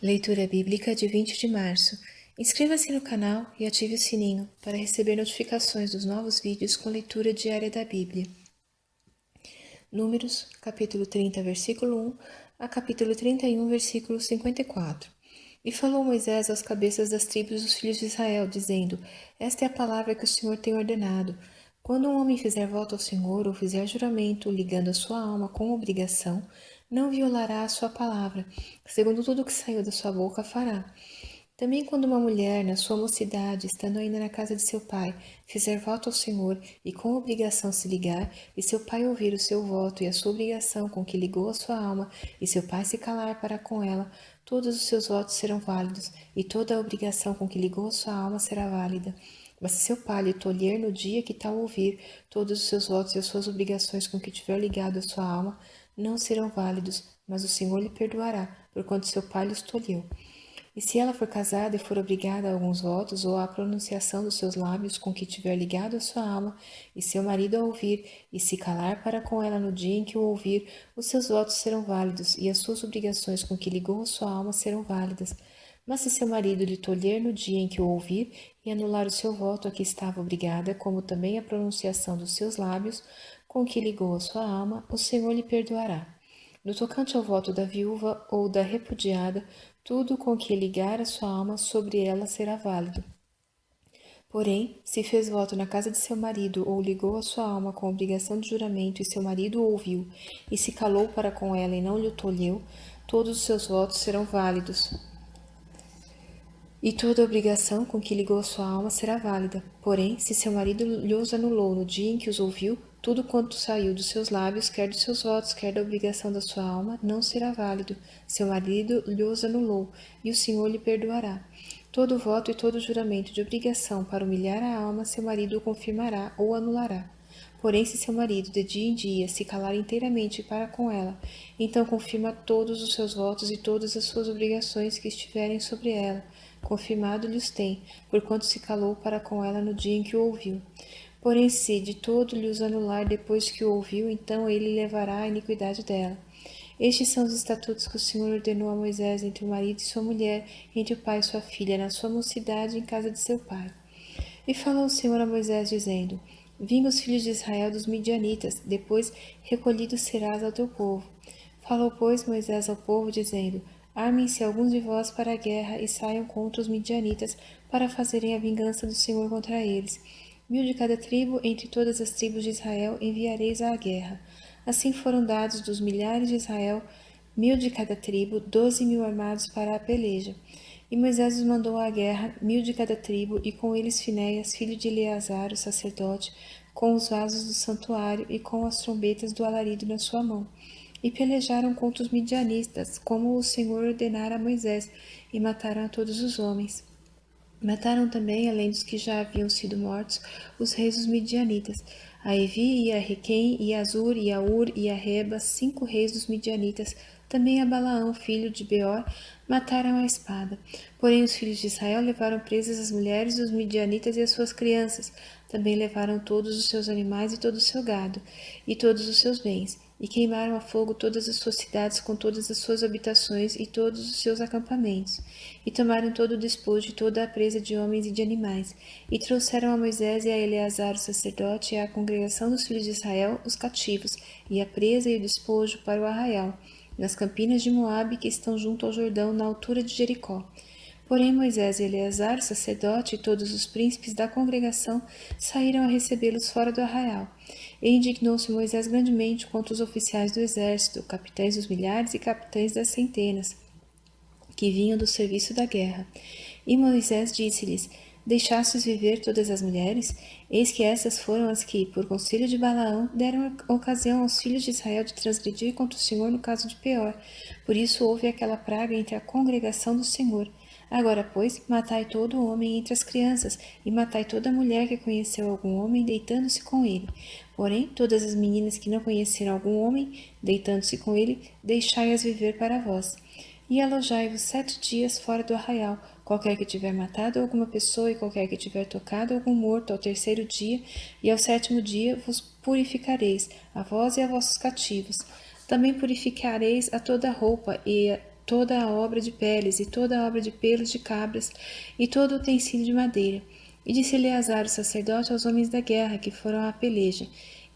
Leitura bíblica de 20 de março. Inscreva-se no canal e ative o sininho para receber notificações dos novos vídeos com leitura diária da Bíblia. Números, capítulo 30, versículo 1 a capítulo 31, versículo 54. E falou Moisés aos cabeças das tribos dos filhos de Israel, dizendo: Esta é a palavra que o Senhor tem ordenado. Quando um homem fizer voto ao Senhor ou fizer juramento, ligando a sua alma com obrigação, não violará a sua palavra. Segundo tudo que saiu da sua boca, fará. Também quando uma mulher, na sua mocidade, estando ainda na casa de seu pai, fizer voto ao Senhor e com obrigação se ligar, e seu pai ouvir o seu voto e a sua obrigação com que ligou a sua alma, e seu pai se calar para com ela, todos os seus votos serão válidos, e toda a obrigação com que ligou a sua alma será válida. Mas se seu pai lhe tolher no dia que tal ouvir, todos os seus votos e as suas obrigações com que tiver ligado a sua alma não serão válidos, mas o Senhor lhe perdoará, porquanto seu pai lhes tolheu. E se ela for casada e for obrigada a alguns votos ou à pronunciação dos seus lábios com que tiver ligado a sua alma, e seu marido a ouvir, e se calar para com ela no dia em que o ouvir, os seus votos serão válidos, e as suas obrigações com que ligou a sua alma serão válidas. Mas se seu marido lhe tolher no dia em que o ouvir, e anular o seu voto a que estava obrigada, como também a pronunciação dos seus lábios, com que ligou a sua alma, o Senhor lhe perdoará. No tocante ao voto da viúva ou da repudiada, tudo com que ligar a sua alma sobre ela será válido. Porém, se fez voto na casa de seu marido ou ligou a sua alma com obrigação de juramento e seu marido o ouviu e se calou para com ela e não lhe tolheu, todos os seus votos serão válidos. E toda obrigação com que ligou a sua alma será válida. Porém, se seu marido lhos anulou no dia em que os ouviu, tudo quanto saiu dos seus lábios, quer dos seus votos, quer da obrigação da sua alma, não será válido. Seu marido lhos anulou, e o Senhor lhe perdoará. Todo voto e todo juramento de obrigação para humilhar a alma, seu marido o confirmará ou anulará. Porém, se seu marido, de dia em dia, se calar inteiramente para com ela, então confirma todos os seus votos e todas as suas obrigações que estiverem sobre ela. Confirmado lhes tem, porquanto se calou para com ela no dia em que o ouviu. Porém, se de todo lhes anular depois que o ouviu, então ele levará a iniquidade dela. Estes são os estatutos que o Senhor ordenou a Moisés entre o marido e sua mulher, entre o pai e sua filha, na sua mocidade, em casa de seu pai. E falou o Senhor a Moisés, dizendo: Vinga os filhos de Israel dos midianitas, depois recolhido serás ao teu povo. Falou, pois, Moisés ao povo, dizendo: Armem-se alguns de vós para a guerra e saiam contra os midianitas para fazerem a vingança do Senhor contra eles. 1000 de cada tribo, entre todas as tribos de Israel, enviareis à guerra. Assim foram dados dos milhares de Israel, 1000 de cada tribo, 12.000 armados para a peleja. E Moisés os mandou à guerra, 1000 de cada tribo, e com eles Finéias, filho de Eleazar, o sacerdote, com os vasos do santuário e com as trombetas do alarido na sua mão. E pelejaram contra os midianistas, como o Senhor ordenara a Moisés, e mataram a todos os homens. Mataram também, além dos que já haviam sido mortos, os reis dos midianitas, a Evi e a Requem e a Zur e a Ur e a Reba, 5 reis dos midianitas, também a Balaão, filho de Beor, mataram a espada. Porém os filhos de Israel levaram presas as mulheres dos midianitas e as suas crianças, também levaram todos os seus animais e todo o seu gado, e todos os seus bens, e queimaram a fogo todas as suas cidades com todas as suas habitações e todos os seus acampamentos, e tomaram todo o despojo e toda a presa de homens e de animais, e trouxeram a Moisés e a Eleazar o sacerdote e à congregação dos filhos de Israel os cativos, e a presa e o despojo para o arraial, nas campinas de Moabe que estão junto ao Jordão, na altura de Jericó. Porém Moisés e Eleazar, o sacerdote, e todos os príncipes da congregação saíram a recebê-los fora do arraial. E indignou-se Moisés grandemente contra os oficiais do exército, capitães dos milhares e capitães das centenas, que vinham do serviço da guerra. E Moisés disse-lhes: Deixastes viver todas as mulheres? Eis que essas foram as que, por conselho de Balaão, deram ocasião aos filhos de Israel de transgredir contra o Senhor no caso de Peor. Por isso houve aquela praga entre a congregação do Senhor. Agora, pois, matai todo o homem entre as crianças, e matai toda mulher que conheceu algum homem, deitando-se com ele. Porém, todas as meninas que não conheceram algum homem, deitando-se com ele, deixai-as viver para vós. E alojai-vos 7 dias fora do arraial, qualquer que tiver matado alguma pessoa e qualquer que tiver tocado algum morto ao 3º dia, e ao 7º dia vos purificareis, a vós e a vossos cativos. Também purificareis a toda roupa e toda a obra de peles, e toda a obra de pelos de cabras, e todo o utensílio de madeira. E disse Eleazar, o sacerdote, aos homens da guerra que foram à peleja: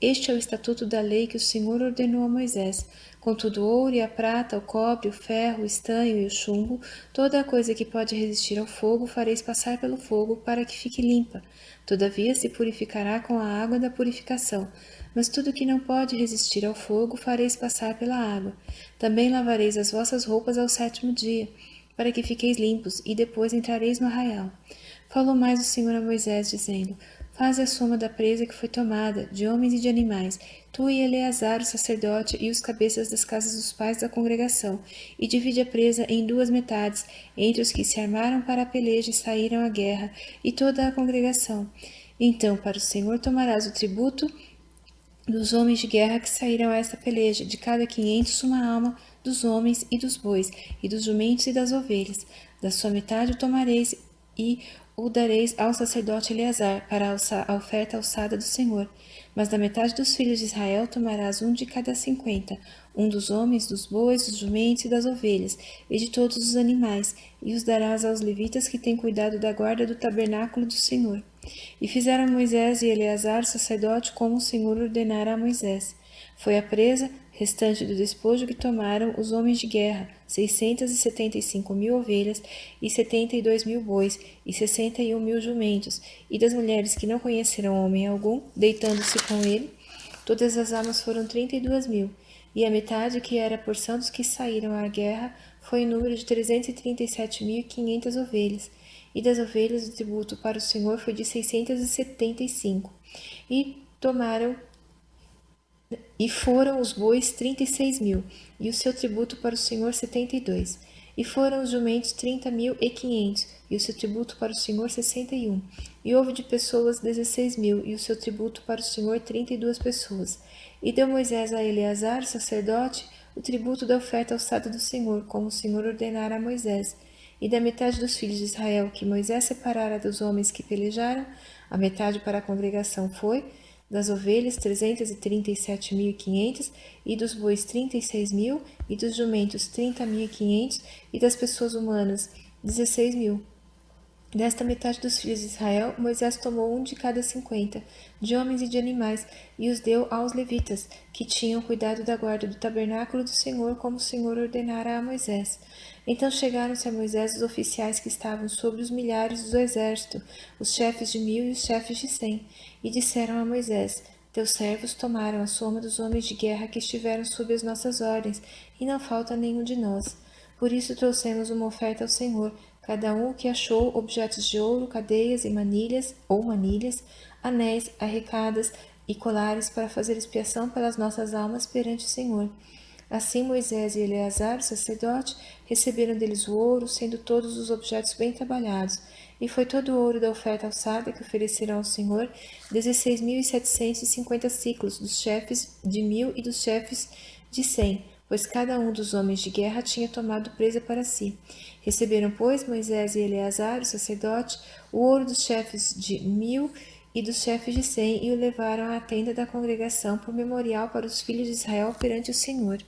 Este é o estatuto da lei que o Senhor ordenou a Moisés. Contudo, o ouro e a prata, o cobre, o ferro, o estanho e o chumbo, toda a coisa que pode resistir ao fogo, fareis passar pelo fogo, para que fique limpa. Todavia se purificará com a água da purificação. Mas tudo que não pode resistir ao fogo, fareis passar pela água. Também lavareis as vossas roupas ao 7º dia, para que fiqueis limpos, e depois entrareis no arraial. Falou mais o Senhor a Moisés, dizendo: Faze a soma da presa que foi tomada, de homens e de animais, tu e Eleazar, o sacerdote, e os cabeças das casas dos pais da congregação, e divide a presa em 2 metades, entre os que se armaram para a peleja e saíram à guerra, e toda a congregação. Então, para o Senhor tomarás o tributo dos homens de guerra que saíram a esta peleja, de cada 500 uma alma, dos homens e dos bois, e dos jumentos e das ovelhas. Da sua metade o tomareis e o dareis ao sacerdote Eleazar, para a oferta alçada do Senhor. Mas da metade dos filhos de Israel tomarás um de cada 50, um dos homens, dos bois, dos jumentos e das ovelhas, e de todos os animais, e os darás aos levitas que têm cuidado da guarda do tabernáculo do Senhor. E fizeram Moisés e Eleazar, sacerdote, como o Senhor ordenara a Moisés. Foi a presa, restante do despojo que tomaram os homens de guerra, 675.000 ovelhas, e 72.000 bois, e 61.000 jumentos, e das mulheres que não conheceram homem algum, deitando-se com ele, todas as almas foram 32.000, e a metade que era a porção dos que saíram à guerra foi o número de 337.500 ovelhas, e das ovelhas o tributo para o Senhor foi de 675, e foram os bois 36.000, e o seu tributo para o Senhor 72. E foram os jumentos 30.500, e o seu tributo para o Senhor 61. E houve de pessoas 16.000, e o seu tributo para o Senhor 32 pessoas. E deu Moisés a Eleazar, sacerdote, o tributo da oferta alçada do Senhor, como o Senhor ordenara a Moisés. E da metade dos filhos de Israel que Moisés separara dos homens que pelejaram, a metade para a congregação foi: das ovelhas 337.500, e dos bois 36.000, e dos jumentos 30.500, e das pessoas humanas 16.000. Desta metade dos filhos de Israel, Moisés tomou um de cada 50, de homens e de animais, e os deu aos levitas, que tinham cuidado da guarda do tabernáculo do Senhor, como o Senhor ordenara a Moisés. Então chegaram-se a Moisés os oficiais que estavam sobre os milhares do exército, os chefes de 1.000 e os chefes de 100, e disseram a Moisés: Teus servos tomaram a soma dos homens de guerra que estiveram sob as nossas ordens, e não falta nenhum de nós. Por isso trouxemos uma oferta ao Senhor, cada um que achou objetos de ouro, cadeias e manilhas, anéis, arrecadas e colares para fazer expiação pelas nossas almas perante o Senhor. Assim Moisés e Eleazar, sacerdote, receberam deles o ouro, sendo todos os objetos bem trabalhados, e foi todo o ouro da oferta alçada que ofereceram ao Senhor, 16.750 siclos, dos chefes de 1.000 e dos chefes de 100, pois cada um dos homens de guerra tinha tomado presa para si. Receberam, pois, Moisés e Eleazar, o sacerdote, o ouro dos chefes de 1.000 e dos chefes de 100, e o levaram à tenda da congregação por memorial para os filhos de Israel perante o Senhor.